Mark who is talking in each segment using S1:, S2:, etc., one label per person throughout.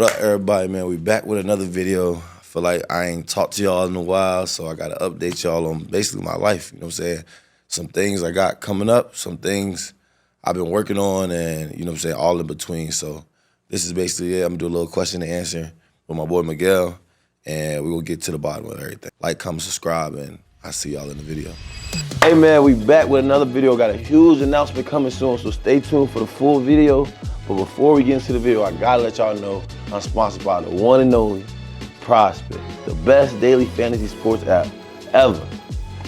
S1: What up, everybody, man? We back with another video. I feel like I ain't talked to y'all in a while, so I got to update y'all on basically my life, you know what I'm saying? Some things I got coming up, some things I've been working on, and, you know what I'm saying, all in between. So this is basically it. I'm going to do a little question and answer with my boy Miguel, and we're going to get to the bottom of everything. Like, comment, subscribe, and I'll see y'all in the video. Hey, man, we back with another video. Got a huge announcement coming soon, so stay tuned for the full video. But before we get into the video, I gotta let y'all know I'm sponsored by the one and only Prospect, the best daily fantasy sports app ever.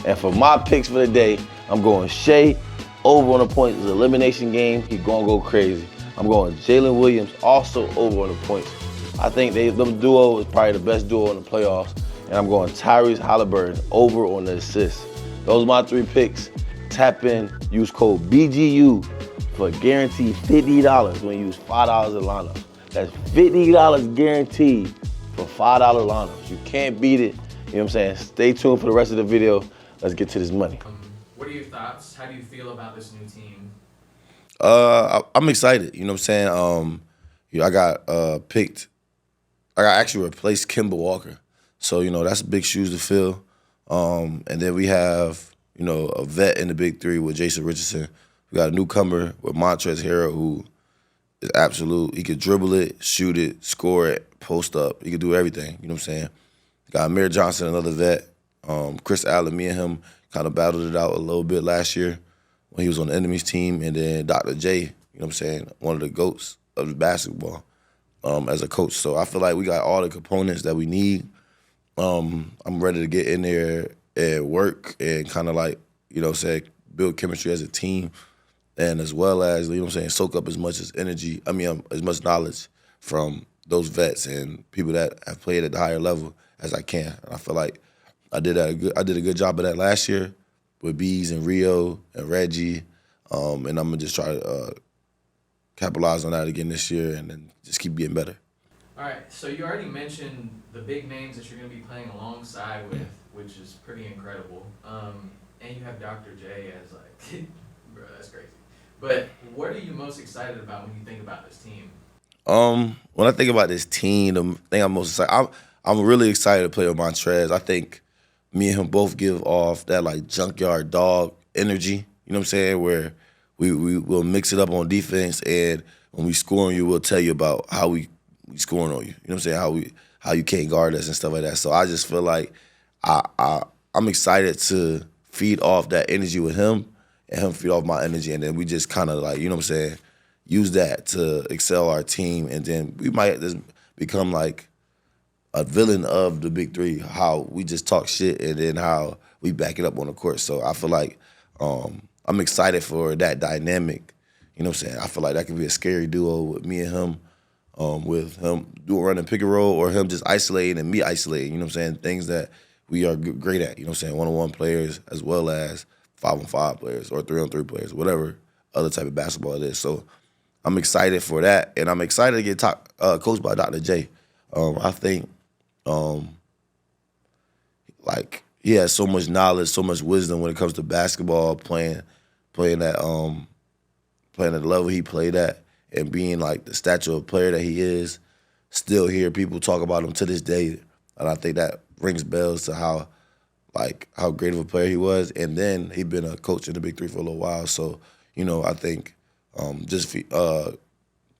S1: And for my picks for the day, I'm going Shea over on the points. It's an elimination game. He's gonna go crazy. I'm going Jalen Williams also over on the points. I think them duo is probably the best duo in the playoffs. And I'm going Tyrese Halliburton over on the assists. Those are my three picks. Tap in, use code BGU for a guaranteed $50 when you use $5 at lineups. That's $50 guaranteed for $5 lineups. You can't beat it. You know what I'm saying? Stay tuned for the rest of the video. Let's get to this money.
S2: What are your thoughts? How do you feel about this new team?
S1: I'm excited. You know what I'm saying? I got picked. I got actually replaced Kemba Walker. So, that's big shoes to fill. And then we have, a vet in the big three with Jason Richardson. We got a newcomer with Montrezl Harrell who is absolute. He could dribble it, shoot it, score it, post up. He could do everything, you know what I'm saying? Got Amir Johnson, another vet. Chris Allen, me and him kind of battled it out a little bit last year when he was on the enemy's team. And then Dr. J, you know what I'm saying, one of the GOATs of the basketball as a coach. So I feel like we got all the components that we need. I'm ready to get in there and work and kind of like, build chemistry as a team and as well as, soak up as much as much knowledge from those vets and people that have played at the higher level as I can. And I feel like I did a good job of that last year with Bees and Rio and Reggie, and I'm gonna just try to capitalize on that again this year and then just keep getting better.
S2: All right, so you already mentioned the big names that you're going to be playing alongside with, which is pretty incredible. And you have Dr. J as like, bro, that's crazy. But what are you most excited about when you think about this team?
S1: When I think about this team, the thing I'm most excited, I'm really excited to play with Montrez. I think me and him both give off that like junkyard dog energy. You know what I'm saying? Where we will mix it up on defense, and when we score on you, we'll tell you about how we scoring on you. You know what I'm saying? How you can't guard us and stuff like that. So I just feel like I'm excited to feed off that energy with him and him feed off my energy, and then we just kind of like, you know what I'm saying, use that to excel our team, and then we might just become like a villain of the big three, how we just talk shit and then how we back it up on the court. So I feel like I'm excited for that dynamic. You know what I'm saying? I feel like that could be a scary duo with me and him. With him running pick and roll or him just isolating and me isolating, you know what I'm saying? Things that we are great at, you know what I'm saying? One-on-one players as well as 5-on-5 players or 3-on-3 players, whatever other type of basketball it is. So I'm excited for that, and I'm excited to get coached by Dr. J. I think like he has so much knowledge, so much wisdom when it comes to basketball, playing at the level he played at, and being like the stature of player that he is. Still hear people talk about him to this day, and I think that rings bells to how great of a player he was. And then he'd been a coach in the Big Three for a little while, so I think just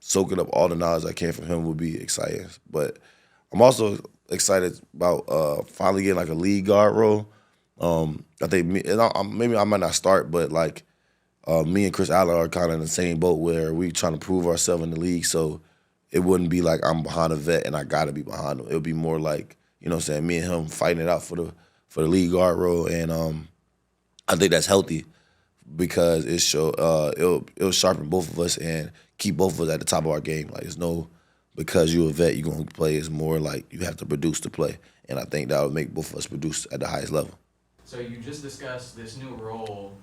S1: soaking up all the knowledge I can from him would be exciting. But I'm also excited about finally getting like a lead guard role. I think maybe I might not start, but like me and Chris Allen are kind of in the same boat where we trying to prove ourselves in the league. So it wouldn't be like I'm behind a vet and I got to be behind him. It would be more like, you know what I'm saying, me and him fighting it out for the lead guard role. And I think that's healthy because it'll sharpen both of us and keep both of us at the top of our game. Like, it's no because you're a vet you're going to play. It's more like you have to produce to play. And I think that would make both of us produce at the highest level.
S2: So you just discussed this new role.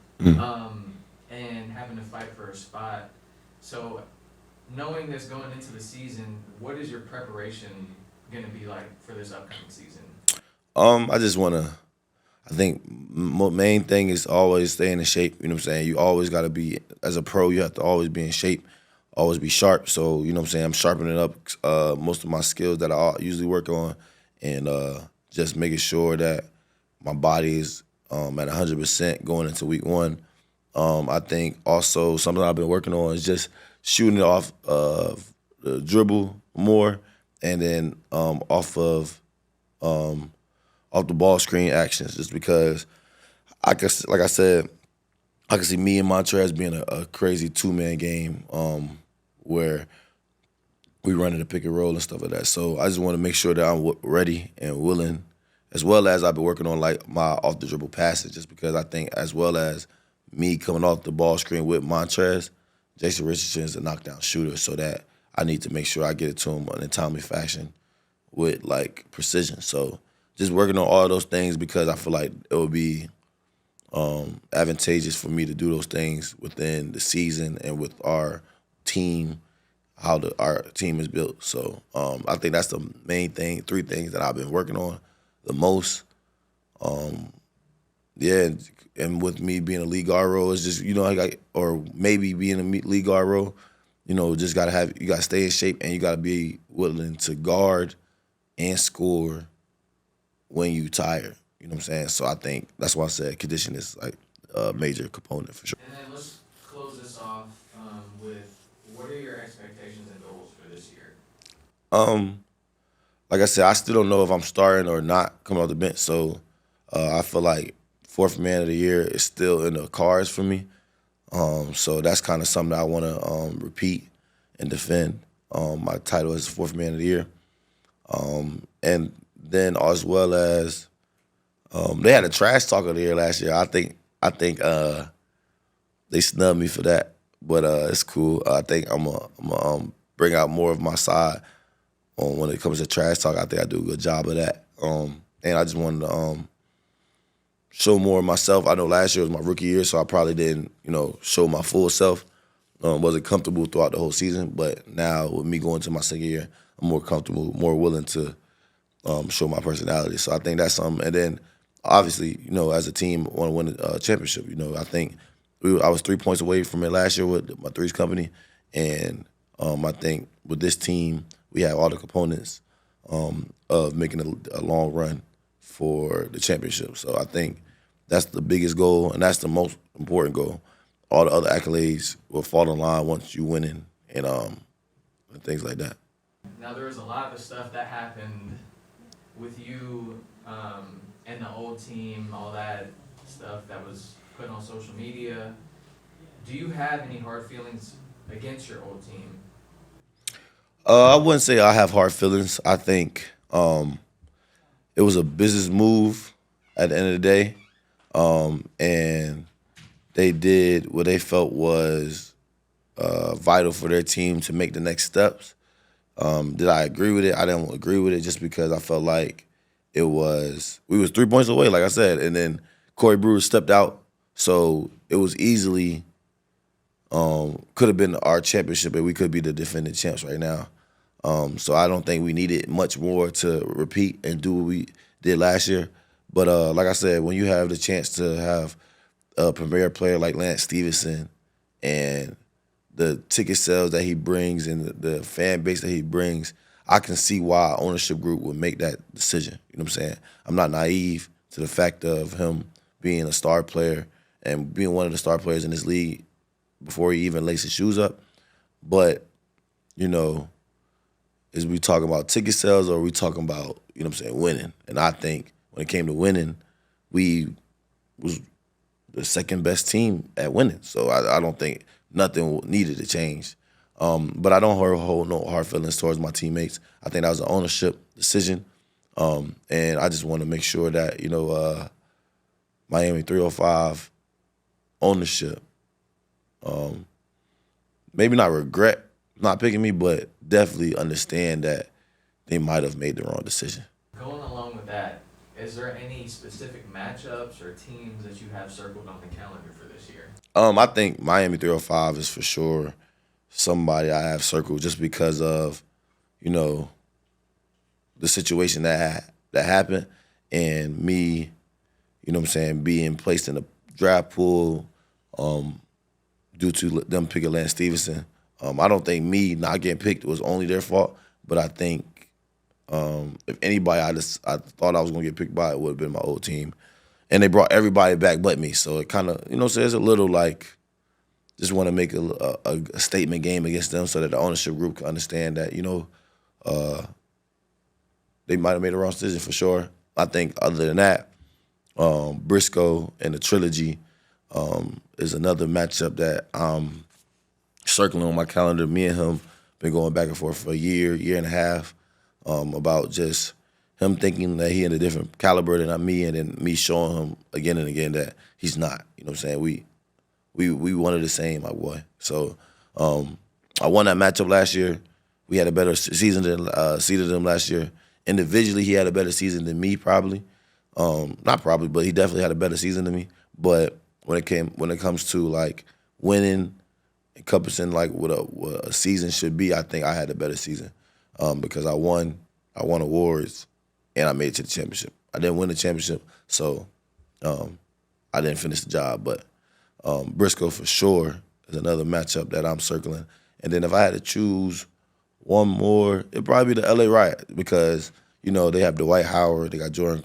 S2: And having to fight for a spot. So knowing this going into the season, what is your preparation going to be like for this upcoming season?
S1: I think main thing is always staying in shape. You know what I'm saying? You always got to be, as a pro, you have to always be in shape. always be sharp. So, you know what I'm saying, I'm sharpening up most of my skills that I usually work on, and just making sure that my body is at 100% going into week one. I think also something I've been working on is just shooting it off of the dribble more, and then off the ball screen actions, just because like I said, I can see me and Montrez being a crazy two-man game, where we running the pick and roll and stuff like that. So I just want to make sure that I'm ready and willing, as well as I've been working on like my off the dribble passes, just because I think as well as me coming off the ball screen with Montrez, Jason Richardson is a knockdown shooter, so that I need to make sure I get it to him in a timely fashion with like precision. So just working on all those things, because I feel like it would be advantageous for me to do those things within the season and with our team, how our team is built. So I think that's the main thing, three things that I've been working on the most. Yeah, and with me being a lead guard role, it's just, or maybe being a lead guard role, just you gotta stay in shape, and you gotta be willing to guard and score when you tired. You know what I'm saying? So I think that's why I said condition is like a major component for sure.
S2: And then let's close this off with what are your expectations and goals for this year?
S1: Um, like I said, I still don't know if I'm starting or not coming off the bench. So I feel like fourth man of the year is still in the cards for me. So that's kind of something that I want to repeat and defend. My title as fourth man of the year. And then as well as they had a trash talk of the year last year. I think they snubbed me for that, but it's cool. I think I'm gonna bring out more of my side when it comes to trash talk. I think I do a good job of that. And I just wanted to show more of myself. I know last year was my rookie year, so I probably didn't, show my full self. Wasn't comfortable throughout the whole season, but now with me going to my second year, I'm more comfortable, more willing to show my personality. So I think that's something. And then obviously, as a team, want to win a championship. I think I was 3 points away from it last year with my threes company, and I think with this team, we have all the components of making a long run for the championship. So I think that's the biggest goal, and that's the most important goal. All the other accolades will fall in line once you winning, and things like that.
S2: Now there was a lot of the stuff that happened with you and the old team, all that stuff that was put on social media. Do you have any hard feelings against your old team?
S1: I wouldn't say I have hard feelings. I think it was a business move at the end of the day, and they did what they felt was vital for their team to make the next steps. Did I agree with it? I didn't agree with it just because I felt like we was 3 points away, like I said, and then Corey Brewer stepped out, so it was easily could have been our championship, and we could be the defending champs right now. So I don't think we needed much more to repeat and do what we did last year. But like I said, when you have the chance to have a premier player like Lance Stevenson and the ticket sales that he brings and the fan base that he brings, I can see why ownership group would make that decision. You know what I'm saying? I'm not naive to the fact of him being a star player and being one of the star players in this league before he even laced his shoes up. But, is we talking about ticket sales or are we talking about, winning? And I think when it came to winning, we was the second best team at winning. So I don't think nothing needed to change. But I don't hold no hard feelings towards my teammates. I think that was an ownership decision. And I just want to make sure that, Miami 305 ownership, maybe not regret not picking me, but definitely understand that they might have made the wrong decision.
S2: Going along with that, is there any specific matchups or teams that you have circled on the calendar for this year?
S1: I think Miami 305 is for sure somebody I have circled just because of, the situation that happened and me, being placed in the draft pool due to them picking Lance Stevenson. I don't think me not getting picked was only their fault, but I think if anybody I thought I was gonna get picked by, it would have been my old team, and they brought everybody back but me. So it kind of so it's a little like just want to make a statement game against them so that the ownership group can understand that they might have made a wrong decision for sure. I think other than that, Briscoe and the trilogy is another matchup that I'm circling on my calendar. Me and him been going back and forth for a year and a half about just him thinking that he in a different caliber than me, and then me showing him again and again that he's not. You know what I'm saying? We one of the same, my boy. So I won that matchup last year. We had a better season than seeded him last year. Individually, he had a better season than me, probably. Not probably, but he definitely had a better season than me. But when it comes to like winning, encompassing like what a season should be, I think I had a better season because I won awards and I made it to the championship. I didn't win the championship, so I didn't finish the job. But Briscoe for sure is another matchup that I'm circling. And then if I had to choose one more, it'd probably be the LA Riot because they have Dwight Howard, they got Jordan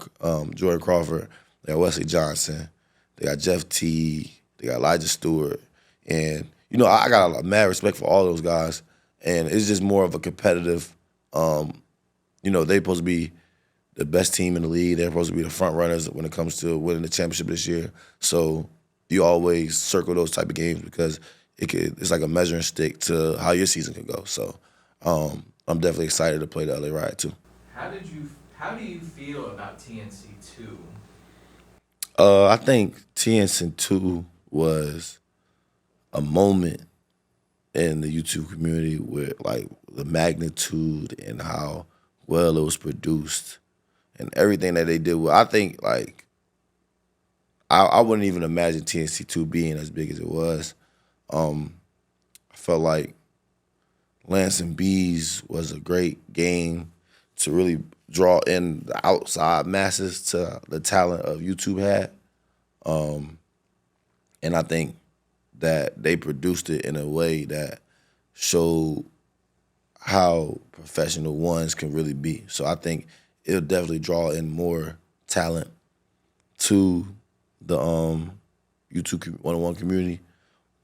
S1: Crawford, they got Wesley Johnson, they got Jeff Teague, they got Elijah Stewart, and I got a mad respect for all those guys, and it's just more of a competitive. They're supposed to be the best team in the league. They're supposed to be the front runners when it comes to winning the championship this year. So you always circle those type of games because it's like a measuring stick to how your season can go. So I'm definitely excited to play the LA Riot too.
S2: How do you feel about TNC 2?
S1: I think TNC 2 was a moment in the YouTube community with like the magnitude and how well it was produced and everything that they did. I think like I wouldn't even imagine TNC 2 being as big as it was. I felt like Lance and Bees was a great game to really draw in the outside masses to the talent of YouTube had. And I think that they produced it in a way that showed how professional ones can really be. So I think it'll definitely draw in more talent to the YouTube one-on-one community.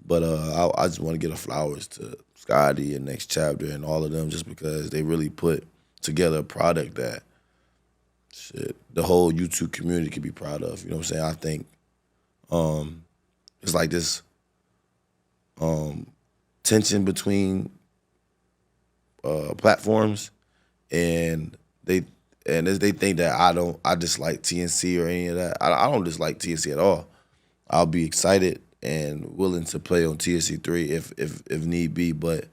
S1: But I just want to give flowers to Scotty and Next Chapter and all of them just because they really put together a product that the whole YouTube community could be proud of. You know what I'm saying? I think it's like this tension between platforms, and they think that I dislike TNC or any of that. I don't dislike TNC at all. I'll be excited and willing to play on TNC 3 if need be, but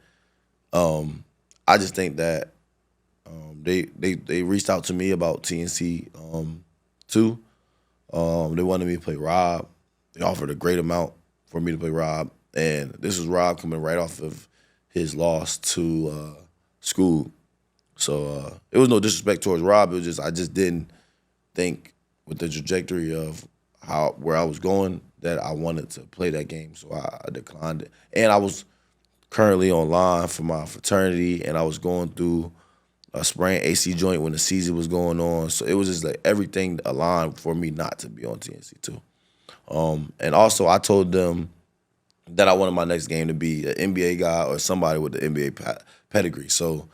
S1: I just think that they reached out to me about TNC 2. They wanted me to play Rob. They offered a great amount for me to play Rob, and this was Rob coming right off of his loss to School. So it was no disrespect towards Rob. It was just I just didn't think with the trajectory of where I was going that I wanted to play that game, so I declined it. And I was currently online for my fraternity, and I was going through a sprained AC joint when the season was going on. So it was just like everything aligned for me not to be on TNC 2. And also I told them that I wanted my next game to be an NBA guy or somebody with the NBA pedigree. So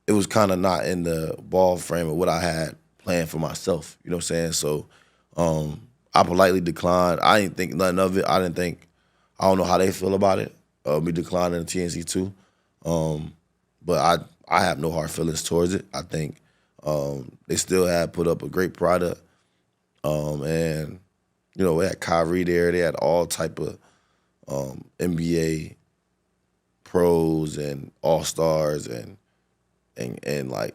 S1: it was kind of not in the ball frame of what I had planned for myself. You know what I'm saying? So I politely declined. I didn't think nothing of it. I don't know how they feel about it, me declining the TNC 2. But I have no hard feelings towards it. I think they still have put up a great product. And, we had Kyrie there. They had all type of NBA pros and all-stars and like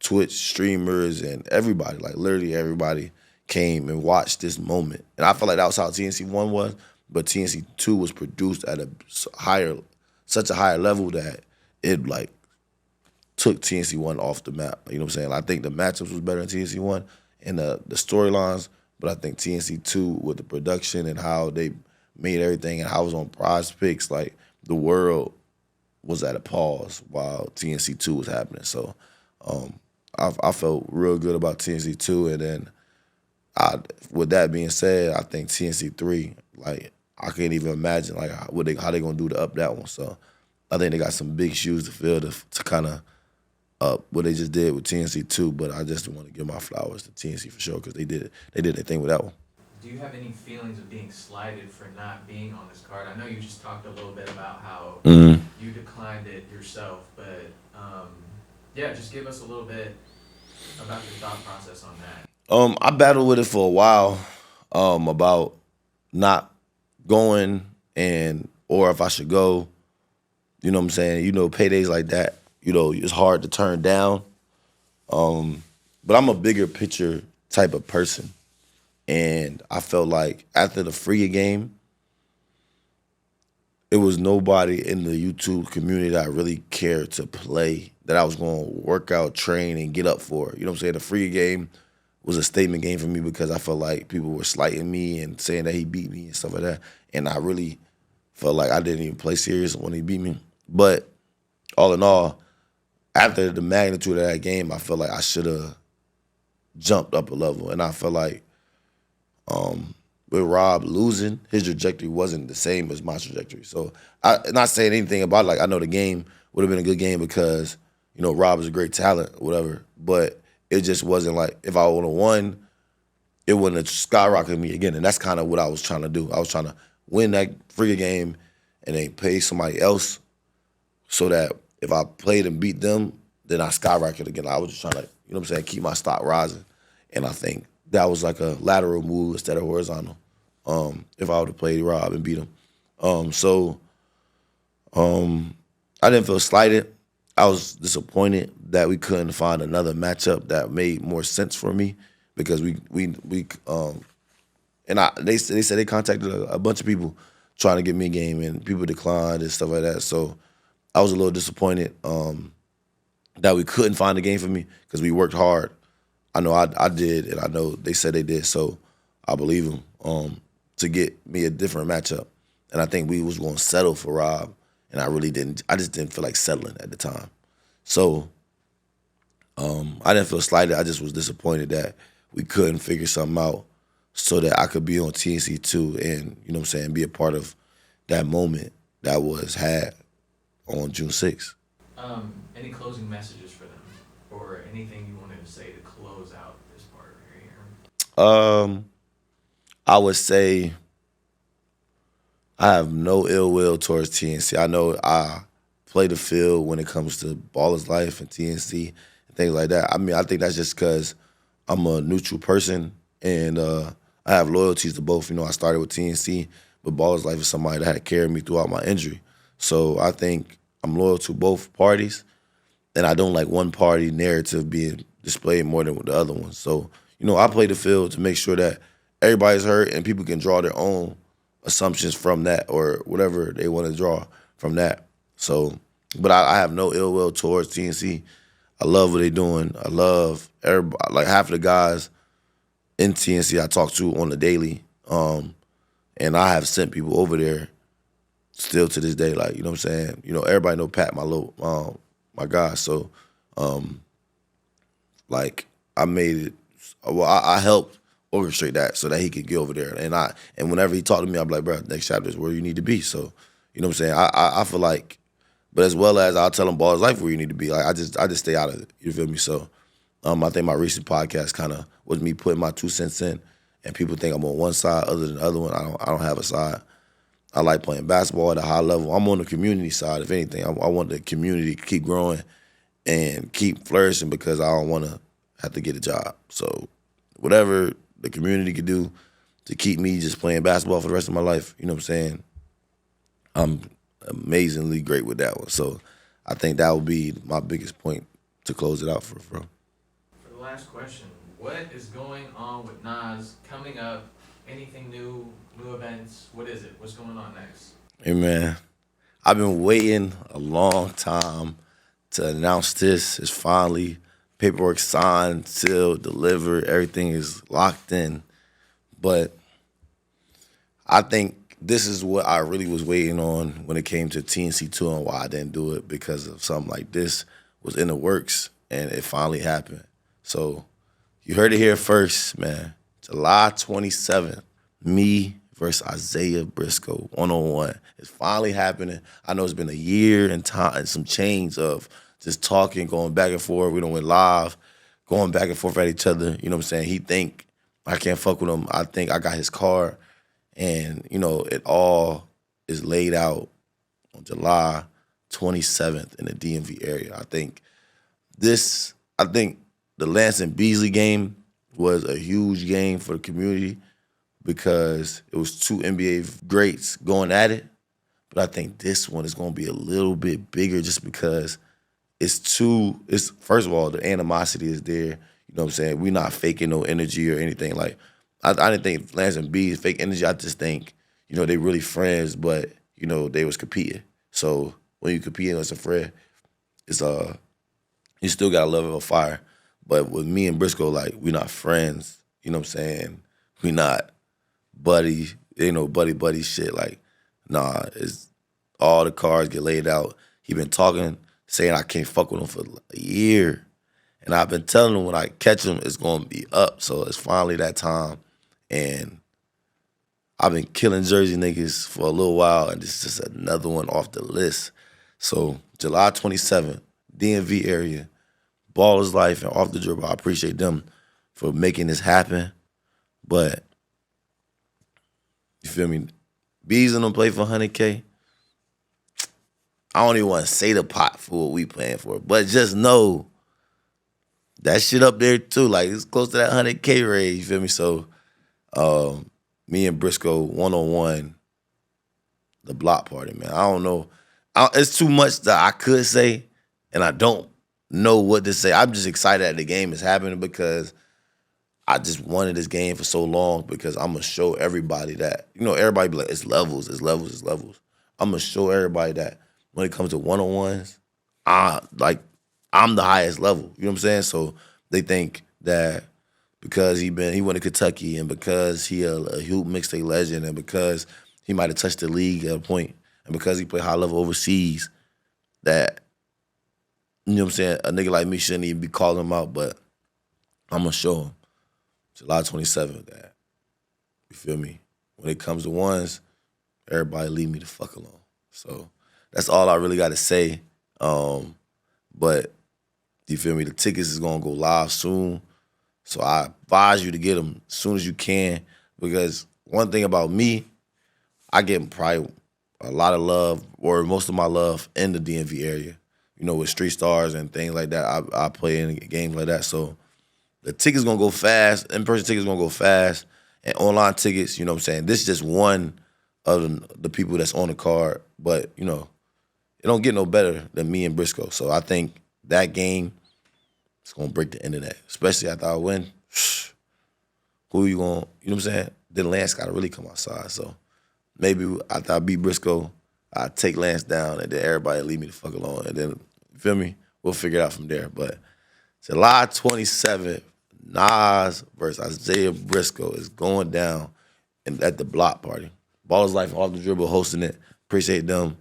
S1: Twitch streamers and everybody, like literally everybody came and watched this moment. And I felt like that was how TNC 1 was, but TNC 2 was produced at such a higher level that it like took TNC 1 off the map. You know what I'm saying? I think the matchups was better in TNC 1 and the storylines, but I think TNC 2 with the production and how they made everything and how it was on Prize Picks, like the world was at a pause while TNC2 was happening. So I felt real good about TNC2, and then with that being said, I think TNC3, like I can't even imagine like how they gonna do to up that one. So I think they got some big shoes to fill to kind of up what they just did with TNC2. But I just want to give my flowers to TNC for sure because they did their thing with that one.
S2: Do you have any feelings of being slighted for not being on this card? I know you just talked a little bit about how you declined it yourself, but yeah, just give us a little bit about your thought process on that.
S1: I battled with it for a while about not going or if I should go. You know what I'm saying? You know, paydays like that, you know, it's hard to turn down. But I'm a bigger picture type of person. And I felt like after the Free game, it was nobody in the YouTube community that I really cared to play, that I was going to work out, train, and get up for. You know what I'm saying? The Free game was a statement game for me because I felt like people were slighting me and saying that he beat me and stuff like that. And I really felt like I didn't even play serious when he beat me. But all in all, after the magnitude of that game, I felt like I should have jumped up a level. And I felt like with Rob losing, his trajectory wasn't the same as my trajectory. So I'm not saying anything about it. Like, I know the game would have been a good game because, you know, Rob is a great talent or whatever. But it just wasn't like, if I would have won, it wouldn't have skyrocketed me again. And that's kind of what I was trying to do. I was trying to win that Free game and then pay somebody else so that if I played and beat them, then I skyrocket again. I was just trying to, you know what I'm saying, keep my stock rising. And I think that was like a lateral move instead of horizontal. If I would have played Rob and beat him. I didn't feel slighted. I was disappointed that we couldn't find another matchup that made more sense for me because they said they contacted a bunch of people trying to get me a game and people declined and stuff like that. So I was a little disappointed that we couldn't find a game for me because we worked hard. I know I did, and I know they said they did, so I believe them to get me a different matchup. And I think we was going to settle for Rob, and I really didn't. I just didn't feel like settling at the time. So I didn't feel slighted. I just was disappointed that we couldn't figure something out so that I could be on TNC2 and, you know what I'm saying, be a part of that moment that was had on June 6th.
S2: Any closing messages for them or anything you wanted to say to close out this part right here?
S1: I would say I have no ill will towards TNC. I know I play the field when it comes to Ballers Life and TNC and things like that. I mean, I think that's just because I'm a neutral person and I have loyalties to both. You know, I started with TNC, but Ballers Life is somebody that had carried me throughout my injury. So I think I'm loyal to both parties, and I don't like one party narrative being displayed more than the other one. So, you know, I play the field to make sure that everybody's heard and people can draw their own assumptions from that or whatever they want to draw from that. So, but I have no ill will towards TNC. I love what they're doing. I love everybody, like half of the guys in TNC I talk to on the daily. And I have sent people over there still to this day. Like, you know what I'm saying? You know, everybody know Pat, my guy. So, like, I made it. Well, I helped orchestrate that so that he could get over there. And whenever he talked to me, I'm like, bro, next chapter is where you need to be. So, you know what I'm saying? I feel like, but as well as I'll tell him Ballers Life where you need to be. Like, I just stay out of it. You feel me? So, I think my recent podcast kind of was me putting my 2 cents in, and people think I'm on one side other than the other one. I don't have a side. I like playing basketball at a high level. I'm on the community side, if anything. I want the community to keep growing and keep flourishing because I don't want to have to get a job. So whatever the community could do to keep me just playing basketball for the rest of my life, you know what I'm saying? I'm amazingly great with that one. So I think that would be my biggest point to close it out for.
S2: For the last question, what is going on with Nas coming up? Anything new events? What is it? What's going on next?
S1: Hey, man, I've been waiting a long time to announce this. It's finally paperwork signed, sealed, delivered. Everything is locked in. But I think this is what I really was waiting on when it came to TNC2 and why I didn't do it, because of something like this was in the works and it finally happened. So you heard it here first, man. July 27th, me versus Isaiah Briscoe, 1-on-1. It's finally happening. I know it's been a year and time and some change of just talking, going back and forth. We done went live, going back and forth at each other. You know what I'm saying? He think I can't fuck with him. I think I got his card. And, you know, it all is laid out on July 27th in the DMV area. I think the Lance and Beasley game was a huge game for the community because it was two NBA greats going at it. But I think this one is going to be a little bit bigger just because it's first of all, the animosity is there. You know what I'm saying? We're not faking no energy or anything. Like, I didn't think Lance and B is fake energy. I just think, you know, they really friends, but, you know, they was competing. So when you competing as a friend, it's you still got a love of a fire. But with me and Briscoe, like, we not friends. You know what I'm saying? We not buddy, you know, buddy shit. Like, nah, it's all the cards get laid out. He been talking, saying I can't fuck with him for a year. And I've been telling him when I catch him, it's going to be up. So it's finally that time. And I've been killing Jersey niggas for a little while, and this is just another one off the list. So July 27th, DMV area, Ballers Life and Off the Dribble. I appreciate them for making this happen. But, you feel me? Bees and them play for 100K. I don't even want to say the pot for what we playing for, but just know that shit up there too. Like, it's close to that 100K range, you feel me? So, me and Briscoe, 1-on-1, the block party, man. I don't know. It's too much that I could say, and I don't know what to say. I'm just excited that the game is happening because I just wanted this game for so long because I'm going to show everybody that, you know, everybody be like, it's levels, it's levels, it's levels. I'm going to show everybody that when it comes to one-on-ones, I'm the highest level. You know what I'm saying? So they think that because he went to Kentucky and because he a hoop mixtape legend and because he might have touched the league at a point and because he played high level overseas, that, you know what I'm saying, a nigga like me shouldn't even be calling him out, but I'm going to show him July 27th that, you feel me, when it comes to ones, everybody leave me the fuck alone. So that's all I really got to say. But, you feel me, the tickets is going to go live soon. So I advise you to get them as soon as you can because one thing about me, I get probably a lot of love or most of my love in the DMV area, you know, with Street Stars and things like that. I play in games like that. So the tickets going to go fast. In-person tickets going to go fast. And online tickets, you know what I'm saying, this is just one of the people that's on the card. But, you know, it don't get no better than me and Briscoe. So I think that game, it's going to break the internet, especially after I win. Who you going to, you know what I'm saying? Then Lance got to really come outside. So maybe after I beat Briscoe, I take Lance down and then everybody leave me the fuck alone. And then, you feel me? We'll figure it out from there. But July 27th, Nas versus Isaiah Briscoe is going down at the block party. Ballers Life Off the Dribble hosting it. Appreciate them.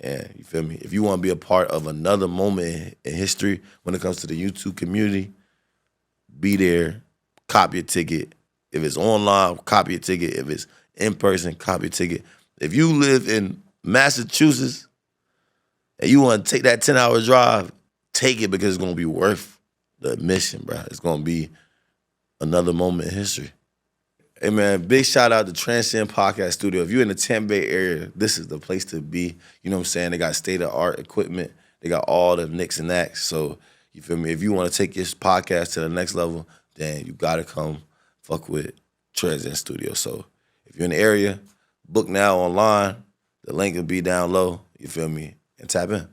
S1: And you feel me? If you want to be a part of another moment in history when it comes to the YouTube community, be there, copy a ticket. If it's online, copy a ticket. If it's in person, copy a ticket. If you live in Massachusetts and you want to take that 10-hour drive, take it because it's going to be worth the admission, bro. It's going to be another moment in history. Hey, man, big shout out to Transcend Podcast Studio. If you're in the Tampa Bay area, this is the place to be. You know what I'm saying? They got state-of-art equipment. They got all the nicks and knacks. So, you feel me? If you want to take your podcast to the next level, then you got to come fuck with Transcend Studio. So, if you're in the area, book now online. The link will be down low. You feel me? And tap in.